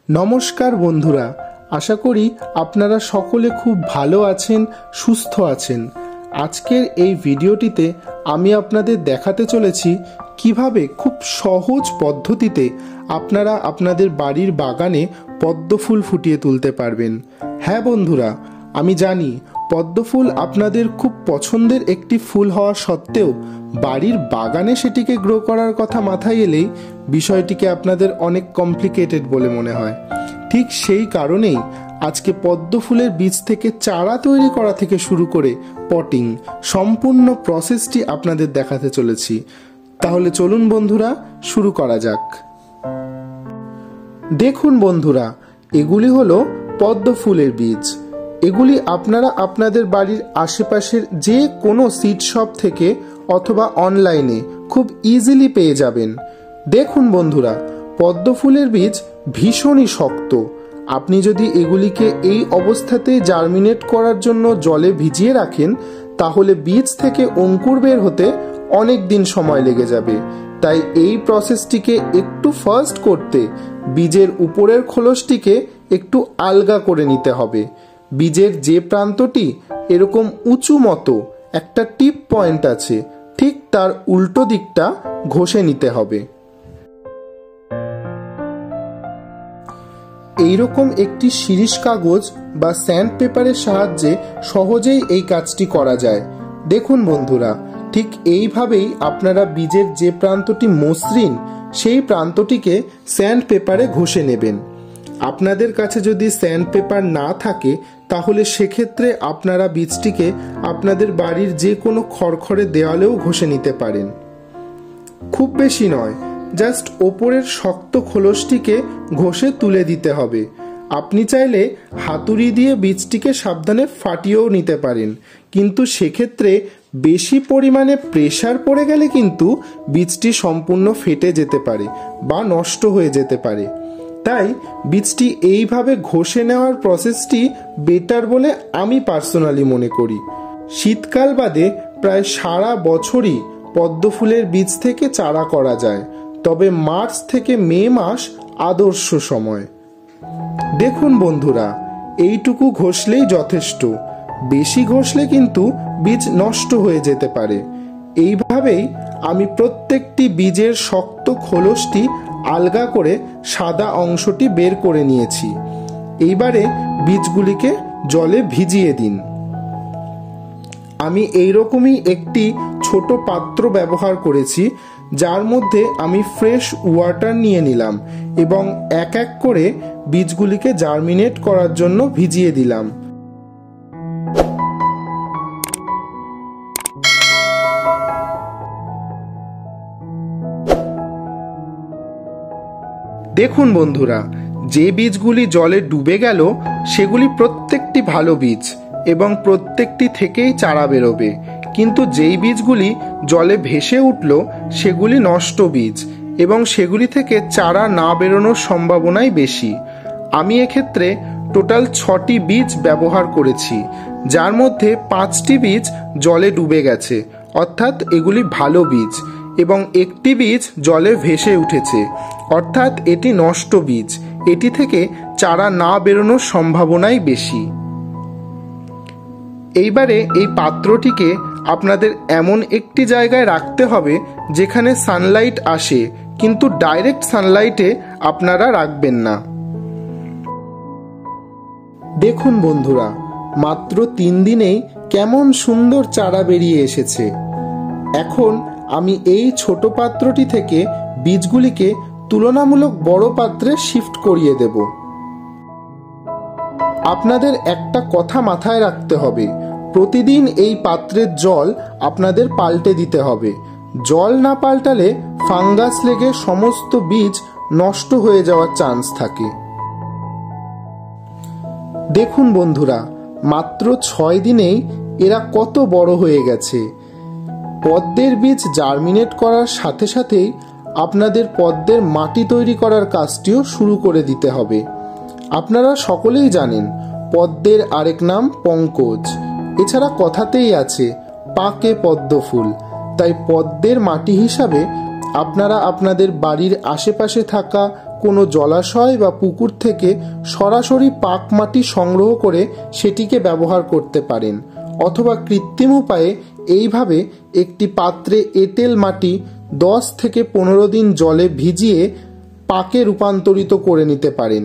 নমস্কার বন্ধুরা, আশা করি আপনারা সকলে খুব ভালো আছেন, সুস্থ আছেন। আজকের এই ভিডিওটিতে আমি আপনাদের দেখাতে চলেছি কিভাবে খুব সহজ পদ্ধতিতে আপনারা আপনাদের বাড়ির বাগানে পদ্ম ফুল ফুটিয়ে তুলতে পারবেন। হ্যাঁ বন্ধুরা, আমি জানি পদ্ম ফুল আপনাদের খুব পছন্দের একটি ফুল হওয়া সত্ত্বেও বাড়ির বাগানে সেটিকে গ্রো করার কথা মাথায় এলেই বিষয়টিকে আপনাদের অনেক কমপ্লিকেটেড বলে মনে হয়। ঠিক সেই কারণেই আজকে পদ্ম ফুলের বীজ থেকে চারা তৈরি করা থেকে শুরু করে পটিং সম্পূর্ণ প্রসেসটি আপনাদের দেখাতে চলেছি। তাহলে চলুন বন্ধুরা, শুরু করা যাক। দেখুন বন্ধুরা, এগুলি হলো পদ্ম ফুলের বীজ। এগুলি আপনারা আপনাদের বাড়ির আশেপাশের যে কোনো সিড শপ থেকে অথবা অনলাইনে খুব ইজিলি পেয়ে যাবেন। দেখুন বন্ধুরা, পদ্ম ফুলের বীজ ভীষণই শক্ত। আপনি যদি এগুলিকে এই অবস্থাতে জার্মিনেট করার জন্য জলে ভিজিয়ে রাখেন, তাহলে বীজ থেকে অঙ্কুর বের হতে অনেক দিন সময় লেগে যাবে। তাই এই প্রসেসটিকে একটু ফাস্ট করতে বীজের উপরের খোলসটিকে একটু আলগা করে নিতে হবে। বীজের যে প্রান্তটি এরকম উঁচু মতো একটা টিপ পয়েন্ট আছে, ঠিক তার উল্টো দিকটা ঘষে নিতে হবে। এইরকম একটি শিরিষ কাগজ বা স্যান্ড পেপারের সাহায্যে সহজেই এই কাজটি করা যায়। দেখুন বন্ধুরা, ঠিক এইভাবেই আপনারা বীজের যে প্রান্তটি মসৃণ সেই প্রান্তটিকে স্যান্ড পেপারে ঘষে নেবেন। আপনাদের কাছে যদি স্যান্ড পেপার না থাকে, তাহলে সেক্ষেত্রে আপনারা বীজটিকে আপনাদের বাড়ির যে কোনো খড়খড়ে দেওয়ালেও ঘষে নিতে পারেন। খুব বেশি নয়, জাস্ট ওপরের শক্ত খোলসটিকে ঘষে তুলে দিতে হবে। আপনি চাইলে হাতুড়ি দিয়ে বীজটিকে সাবধানে ফাটিয়েও নিতে পারেন, কিন্তু সেক্ষেত্রে বেশি পরিমাণে প্রেসার পড়ে গেলে কিন্তু বীজটি সম্পূর্ণ ফেটে যেতে পারে বা নষ্ট হয়ে যেতে পারে। তাই বীজটি এইভাবে ঘষে নেওয়ার প্রসেসটি বেটার বলে আমি পার্সোনালি মনে করি। শীতকাল বাদে প্রায় সারা বছরই পদ্ম ফুলের বীজ থেকে চারা করা যায়, তবে মার্চ থেকে মে মাস আদর্শ সময়। দেখুন বন্ধুরা, এইটুকু ঘষলেই যথেষ্ট। বেশি ঘষলে কিন্তু বীজ নষ্ট হয়ে যেতে পারে। এইভাবেই আমি প্রত্যেকটি বীজের শক্ত খোলসটি আলগা করে সাদা অংশটি বের করে নিয়েছি। এইবারে বীজগুলিকে জলে ভিজিয়ে দিন। আমি এইরকমই একটি ছোট পাত্র ব্যবহার করেছি, যার মধ্যে আমি ফ্রেশ ওয়াটার নিয়ে নিলাম এবং এক এক করে বীজগুলিকে জার্মিনেট করার জন্য ভিজিয়ে দিলাম। দেখুন বন্ধুরা, যে বীজগুলি জলে ডুবে গেল সেগুলি প্রত্যেকটি ভালো বীজ এবং প্রত্যেকটি থেকেই চারা বেরোবে, কিন্তু যেই বীজগুলি জলে ভেসে উঠল সেগুলি নষ্ট বীজ এবং সেগুলি থেকে চারা না বেরোনোর সম্ভাবনাই বেশি। আমি এক্ষেত্রে টোটাল 6টি বীজ ব্যবহার করেছি, যার মধ্যে 5টি বীজ জলে ডুবে গেছে, অর্থাৎ এগুলি ভালো বীজ, এবং একটি বীজ জলে ভেসে উঠেছে, অর্থাৎ এটি নষ্ট বীজ। এটি থেকে চারা না বেরোনোর সম্ভাবনাই বেশি। এইবারে এই পাত্রটিকে আপনাদের এমন একটি জায়গায় রাখতে হবে যেখানে সানলাইট আসে, কিন্তু ডাইরেক্ট সানলাইটে আপনারা রাখবেন না। দেখুন বন্ধুরা, মাত্র 3 দিনেই কেমন সুন্দর চারা বেরিয়ে এসেছে। এখন আমি এই ছোট পাত্রটি থেকে বীজগুলিকে তুলনামূলক বড় পাত্রে শিফট করিয়ে দেব। আপনাদের একটা কথা মাথায় রাখতে হবে, প্রতিদিন এই পাত্রের জল আপনাদের পাল্টে দিতে হবে। জল না পাল্টালে ফাঙ্গাস লেগে সমস্ত বীজ নষ্ট হয়ে যাওয়ার চান্স থাকে। দেখুন বন্ধুরা, মাত্র 6 দিনেই এরা কত বড় হয়ে গেছে। পদ্মের বীজ জার্মিনেট করার সাথে সাথেই আপনাদের পদ্মের মাটি তৈরি করার কাজটিও শুরু করে দিতে হবে। আপনারা সকলেই জানেন পদ্মের আরেক নাম পঙ্কজ। এছাড়া কথাতেই আছে পাকে পদ্ম ফুল। তাই পদ্মের মাটি হিসাবে আপনারা আপনাদের বাড়ির আশেপাশে থাকা কোনো জলাশয় বা পুকুর থেকে সরাসরি পাক মাটি সংগ্রহ করে সেটিকে ব্যবহার করতে পারেন, অথবা কৃত্রিম উপায়ে এইভাবে একটি পাত্রে এঁটেল মাটি 10 থেকে 15 দিন জলে ভিজিয়ে পাকে রূপান্তরিত করে নিতে পারেন।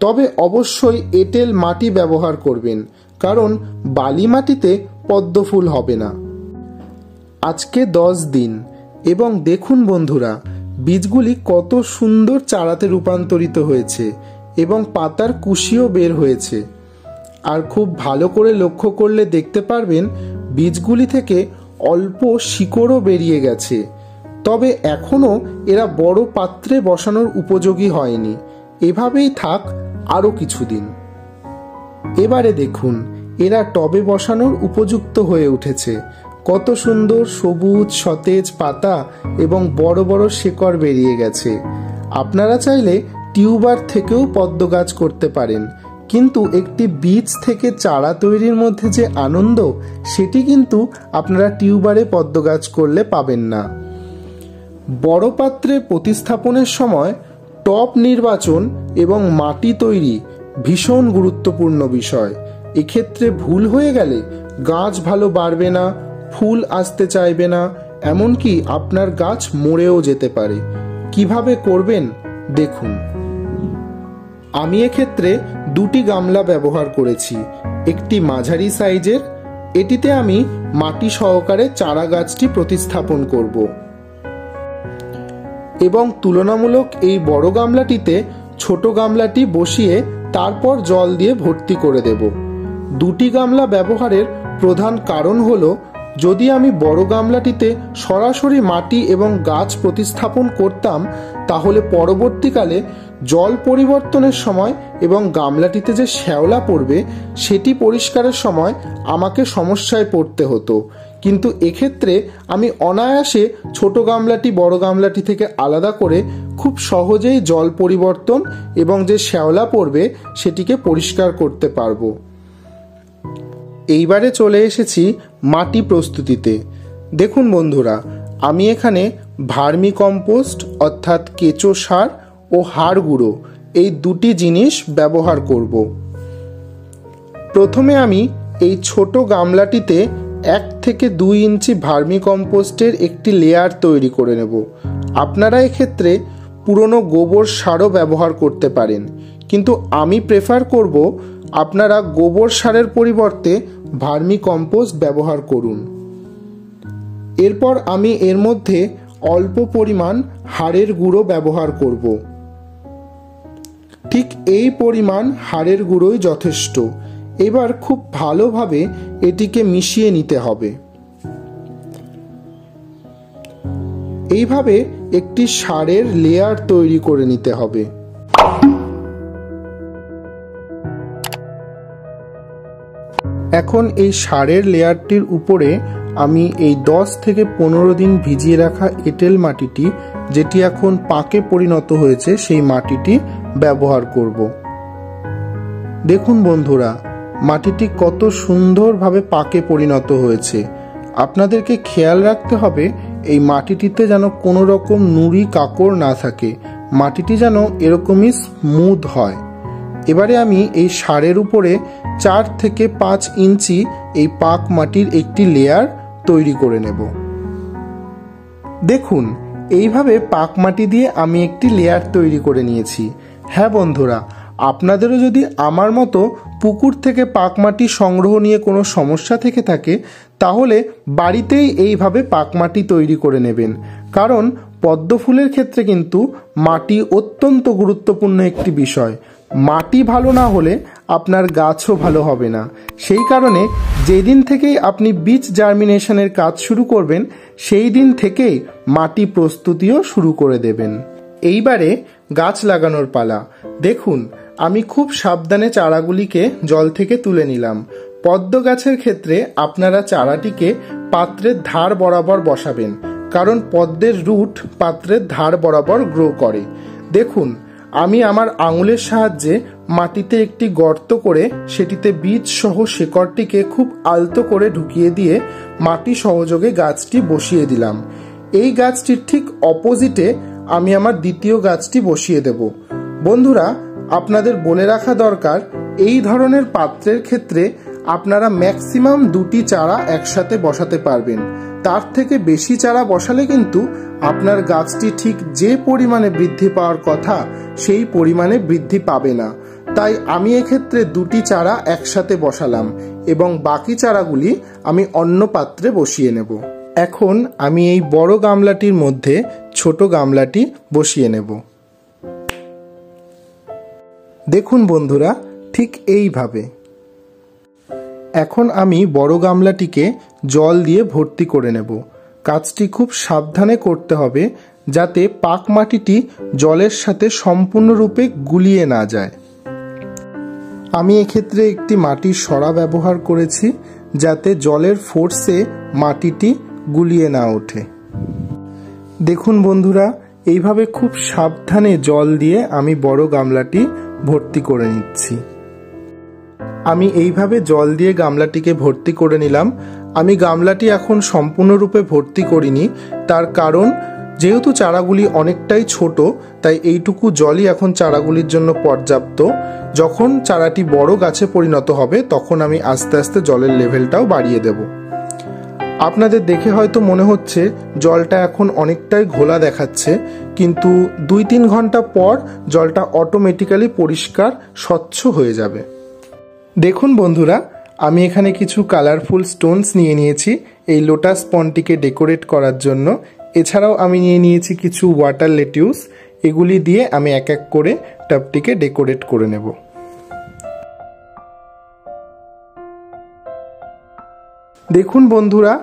তবে অবশ্যই এঁটেল মাটি ব্যবহার করবেন, কারণ বালি মাটিতে পদ্ম ফুল হবে না। আজকে 10 দিন এবং দেখুন বন্ধুরা, বীজগুলি কত সুন্দর চারাতে রূপান্তরিত হয়েছে এবং পাতার কুশিও বের হয়েছে। আর খুব ভালো করে লক্ষ্য করলে দেখতে পারবেন বীজগুলি থেকে অল্প শিকড়ও বেরিয়ে গেছে। তবে এখনও এরা বড় পাত্রে বসানোর উপযোগী হয়নি, এভাবেই থাক আরও কিছুদিন। এবারে দেখুন এরা টবে বসানোর উপযুক্ত হয়ে উঠেছে। কত সুন্দর সবুজ সতেজ পাতা এবং বড় বড় শিকড় বেরিয়ে গেছে। আপনারা চাইলে টিউবার থেকেও পদ্ম গাছ করতে পারেন, কিন্তু একটি বীজ থেকে চারা তৈরির মধ্যে যে আনন্দ, সেটি কিন্তু আপনারা টিউবারে পদ্ম গাছ করলে পাবেন না। বড় পাত্রে প্রতিস্থাপনের সময় টব নির্বাচন এবং মাটি তৈরি ভীষণ গুরুত্বপূর্ণ বিষয়। এক্ষেত্রে ভুল হয়ে গেলে গাছ ভালো বাড়বে না, ফুল আসতে চাইবে না, এমনকি আপনার গাছ মরেও যেতে পারে। কিভাবে করবেন দেখুন। আমি এক্ষেত্রে 2টি গামলা ব্যবহার করেছি, একটি মাঝারি সাইজের। এটিতে আমি মাটি সহকারে চারা গাছটি প্রতিস্থাপন করব এবং তুলনামূলক এই বড় গামলাটিতে ছোট গামলাটি বসিয়ে তারপর জল দিয়ে ভর্তি করে দেব। 2টি গামলা ব্যবহারের প্রধান কারণ হলো, যদি আমি বড় গামলাটিতে সরাসরি মাটি এবং গাছ প্রতিস্থাপন করতাম, তাহলে পরবর্তীকালে জল পরিবর্তনের সময় এবং গামলাটিতে যে শ্যাওলা পড়বে সেটি পরিষ্কারের সময় আমাকে সমস্যায় পড়তে হতো। কিন্তু এক্ষেত্রে আমি অনায়াসে ছোট গামলাটি বড় গামলাটি থেকে আলাদা করে খুব সহজেই জল পরিবর্তন এবং যে শ্যাওলা পড়বে সেটিকে পরিষ্কার করতে পারবো। এইবারে চলে এসেছি মাটি প্রস্তুতিতে। দেখুন বন্ধুরা, আমি এখানে ভার্মি কম্পোস্ট অর্থাৎ কেঁচো সার ও হাড় গুঁড়ো এই 2টি জিনিস ব্যবহার করব। প্রথমে আমি এই ছোট গামলাটিতে 1 থেকে 2 ইঞ্চি ভার্মি কম্পোস্টের একটি লেয়ার তৈরি করে নেব। আপনারা এক্ষেত্রে পুরনো গোবর সারও ব্যবহার করতে পারেন, কিন্তু আমি প্রেফার করব আপনারা গোবর সারের পরিবর্তে ভার্মি কম্পোস্ট ব্যবহার করুন। এরপর আমি এর মধ্যে অল্প পরিমাণ হাড়ের গুঁড়ো ব্যবহার করব। ঠিক এই পরিমাণ হাড়ের গুঁড়োই যথেষ্ট। এবার খুব ভালোভাবে এটিকে মিশিয়ে নিতে হবে। এইভাবে একটি সারের লেয়ার তৈরি করে নিতে হবে। এখন এই সারের লেয়ারটির উপরে আমি এই 10 থেকে 15 দিন ভিজিয়ে রাখা এঁটেল মাটিটি, যেটি এখন পাকে পরিণত হয়েছে, সেই মাটিটি ব্যবহার করব। দেখুন বন্ধুরা, মাটিটি কত সুন্দরভাবে পাকে পরিণত হয়েছে। আপনাদেরকে খেয়াল রাখতে হবে এই মাটিটিতে যেন কোনো রকম নুড়ি কাকড় না থাকে, মাটিটি যেন এরকমই স্মুথ হয়। এবারে আমি এই সারের উপরে 4 থেকে 5 ইঞ্চি এই পাক মাটির একটি লেয়ার তৈরি করে নেব। দেখুন, এইভাবে পাক মাটি দিয়ে আমি একটি লেয়ার তৈরি করে নিয়েছি। হ্যাঁ বন্ধুরা, আপনাদেরও যদি আমার মতো পুকুর থেকে পাক মাটি সংগ্রহ নিয়ে কোনো সমস্যা থেকে থাকে, তাহলে বাড়িতেই এইভাবে পাক মাটি তৈরি করে নেবেন। কারণ পদ্ম ফুলের ক্ষেত্রে কিন্তু মাটি অত্যন্ত গুরুত্বপূর্ণ একটি বিষয়। মাটি ভালো না হলে আপনার গাছও ভালো হবে না। সেই কারণে যেদিন থেকেই আপনি বীজ জার্মিনেশনের কাজ শুরু করবেন, সেই দিন থেকেই মাটি প্রস্তুতিও শুরু করে দেবেন। এইবারে গাছ লাগানোর পালা। দেখুন, আমি খুব সাবধানে চারাগুলিকে জল থেকে তুলে নিলাম। পদ্ম গাছের ক্ষেত্রে আপনারা চারাটিকে পাত্রের ধার বরাবর বসাবেন, কারণ পদ্মের রুট পাত্রের ধার বরাবর গ্রো করে। দেখুন, আমি আমার আঙুলের সাহায্যে মাটিতে একটি গর্ত করে সেটিতে বীজ সহ শেকড়টিকে খুব আলতো করে ঢুকিয়ে দিয়ে মাটি সহযোগে গাছটি বসিয়ে দিলাম। এই গাছটির ঠিক অপোজিটে আমি আমার দ্বিতীয় গাছটি বসিয়ে দেব। বন্ধুরা, আপনাদের বলে রাখা দরকার, এই ধরনের পাত্রের ক্ষেত্রে আপনারা ম্যাক্সিমাম 2টি চারা একসাথে বসাতে পারবেন। তার থেকে বেশি চারা বসালে কিন্তু আপনার গাছটি ঠিক যে পরিমাণে বৃদ্ধি পাওয়ার কথা সেই পরিমাণে বৃদ্ধি পাবে না। তাই আমি এক্ষেত্রে 2টি চারা একসাথে বসালাম এবং বাকি চারাগুলি আমি অন্য পাত্রে বসিয়ে নেব। এখন আমি এই বড় গামলাটির মধ্যে ছোট গামলাটি বসিয়ে নেব। দেখুন বন্ধুরা, ঠিক এইভাবে। এখন আমি বড় গামলাটিকে জল দিয়ে ভর্তি করে নেব। কাজটি খুব সাবধানে করতে হবে যাতে পাক মাটিটি জলের সাথে সম্পূর্ণরূপে গুলিয়ে না যায়। আমি এক্ষেত্রে একটি মাটির সরা ব্যবহার করেছি যাতে জলের ফোর্সে মাটিটি গুলিয়ে না ওঠে। দেখুন বন্ধুরা, এইভাবে খুব সাবধানে জল দিয়ে আমি বড় গামলাটি ভর্তি করে নিচ্ছি। আমি এইভাবে জল দিয়ে গামলাটিকে ভর্তি করে নিলাম। আমি গামলাটি এখন সম্পূর্ণরূপে ভর্তি করিনি, তার কারণ যেহেতু চারাগুলি অনেকটাই ছোট, তাই এইটুকু জলই এখন চারাগুলির জন্য পর্যাপ্ত। যখন চারাটি বড় গাছে পরিণত হবে তখন আমি আস্তে আস্তে জলের লেভেলটাও বাড়িয়ে দেব। আপনাদের দেখে হয়তো মনে হচ্ছে জলটা এখন অনেকটাই ঘোলা দেখাচ্ছে, কিন্তু 2-3 ঘন্টা পর জলটা অটোমেটিক্যালি পরিষ্কার স্বচ্ছ হয়ে যাবে। দেখুন বন্ধুরা, আমি এখানে কিছু কালারফুল স্টোনস নিয়ে নিয়েছি এই লোটাস পন্ডটিকে ডেকোরেট করার জন্য। এছাড়াও আমি নিয়ে নিয়েছি কিছু ওয়াটার লেটিউস। এগুলি দিয়ে আমি এক এক করে টবটিকে ডেকোরেট করে নেব। দেখুন বন্ধুরা,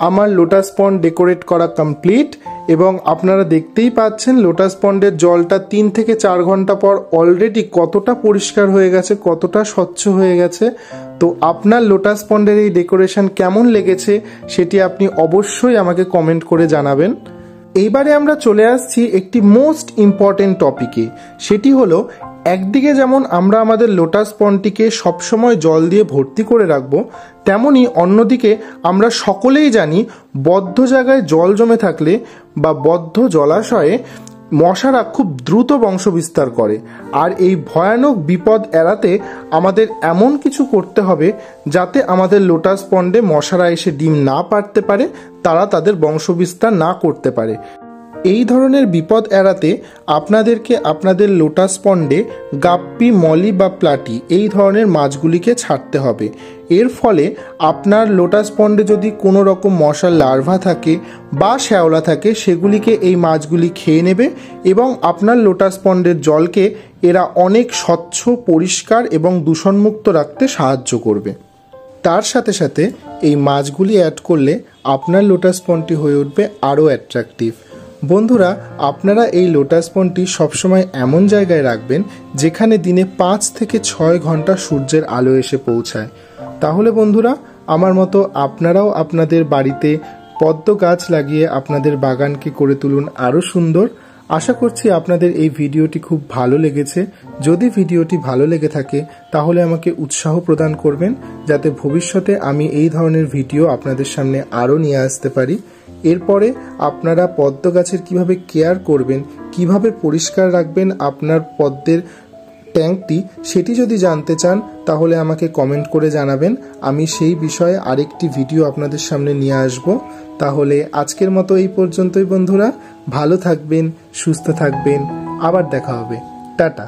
আমার লোটাস পন্ড ডেকোরেট করা কমপ্লিট এবং আপনারা দেখতেই পাচ্ছেন লোটাস পন্ডের জলটা 3 থেকে 4 ঘন্টা পর অলরেডি কতটা পরিষ্কার হয়ে গেছে, কতটা স্বচ্ছ হয়ে গেছে। তো আপনার লোটাস পন্ডের এই ডেকোরেশন কেমন লেগেছে সেটি আপনি অবশ্যই আমাকে কমেন্ট করে জানাবেন। এইবারে আমরা চলে আসছি একটি মোস্ট ইম্পর্টেন্ট টপিকে। সেটি হলো, একদিকে যেমন আমরা আমাদের লোটাস পন্ডটিকে সবসময় জল দিয়ে ভর্তি করে রাখবো, তেমনি অন্যদিকে আমরা সকলেই জানি বদ্ধ জায়গায় জল জমে থাকলে বা বদ্ধ জলাশয়ে মশারা খুব দ্রুত বংশবিস্তার করে। আর এই ভয়ানক বিপদ এড়াতে আমাদের এমন কিছু করতে হবে যাতে আমাদের লোটাস পন্ডে মশারা এসে ডিম না পাড়তে পারে, তারা তাদের বংশবিস্তার না করতে পারে। এই ধরনের বিপদ এড়াতে আপনাদেরকে আপনাদের লোটাস পন্ডে গাপ্পি, মলি বা প্লাটি এই ধরনের মাছগুলিকে ছাড়তে হবে। এর ফলে আপনার লোটাস পন্ডে যদি কোনো রকম মশার লার্ভা থাকে বা শ্যাওলা থাকে, সেগুলিকে এই মাছগুলি খেয়ে নেবে এবং আপনার লোটাস পন্ডের জলকে এরা অনেক স্বচ্ছ, পরিষ্কার এবং দূষণমুক্ত রাখতে সাহায্য করবে। তার সাথে সাথে এই মাছগুলি অ্যাড করলে আপনার লোটাস পন্ডটি হয়ে উঠবে আরও অ্যাট্রাকটিভ। বন্ধুরা, আপনারা এই লোটাস পন্ডটি সবসময় এমন জায়গায় রাখবেন যেখানে দিনে 5 থেকে 6 ঘন্টা সূর্যের আলো এসে পৌঁছায়। তাহলে বন্ধুরা, আমার মতো আপনারাও আপনাদের বাড়িতে পদ্ম গাছ লাগিয়ে আপনাদের বাগানকে করে তুলুন আরও সুন্দর। আশা করছি আপনাদের এই ভিডিওটি খুব ভালো লেগেছে। যদি ভিডিওটি ভালো লেগে থাকে তাহলে আমাকে উৎসাহ প্রদান করবেন যাতে ভবিষ্যতে আমি এই ধরনের ভিডিও আপনাদের সামনে আরও নিয়ে আসতে পারি। এরপরে আপনারা পদ্ম গাছের কিভাবে কেয়ার করবেন, কিভাবে পরিষ্কার রাখবেন আপনার পদ্মের ট্যাঙ্কটি, সেটি যদি জানতে চান তাহলে আমাকে কমেন্ট করে জানাবেন। আমি সেই বিষয়ে আরেকটি ভিডিও আপনাদের সামনে নিয়ে আসব। তাহলে আজকের মতো এই পর্যন্তই বন্ধুরা। ভালো থাকবেন, সুস্থ থাকবেন, আবার দেখা হবে। টাটা।